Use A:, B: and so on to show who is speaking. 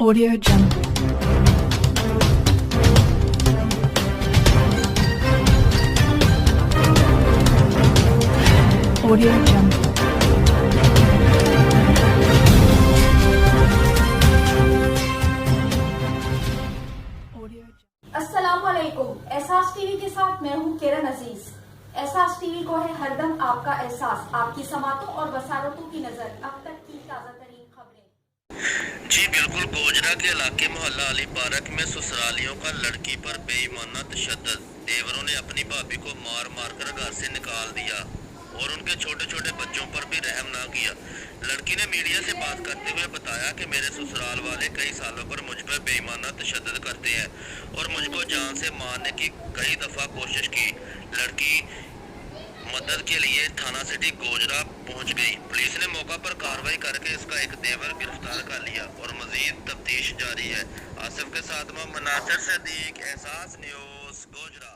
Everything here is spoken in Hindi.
A: Audio Jungle. Audio Jungle.
B: अस्सलामुअलैकुम। एहसास टीवी के साथ मैं हूं किरण अजीज। एहसास टीवी को है हरदम आपका एहसास, आपकी समातों और बसारतों की नजर। अब तक की ताजा तरीन खबरें।
C: जी बिल्कुल, गोजरा के इलाके मोहल्ला अली पार्क में ससुरालियों का लड़की पर बेईमाना तशद्दुद। देवरों ने अपनी भाभी को मार मार कर घर से निकाल दिया और उनके छोटे छोटे बच्चों पर भी रहम ना किया। लड़की ने मीडिया से बात करते हुए बताया कि मेरे ससुराल वाले कई सालों पर मुझ पर बेईमाना तशद्दुद करते हैं और मुझको जान से मारने की कई दफा कोशिश की। लड़की मदद के लिए थाना सिटी गोजरा पहुंच गई। पुलिस ने मौका पर कार्रवाई करके इसका एक देवर गिरफ्तार कर लिया और मजीद तफ्तीश जारी है। आसिफ के साथ मैं मनासर सदीक, एहसास न्यूज़, गोजरा।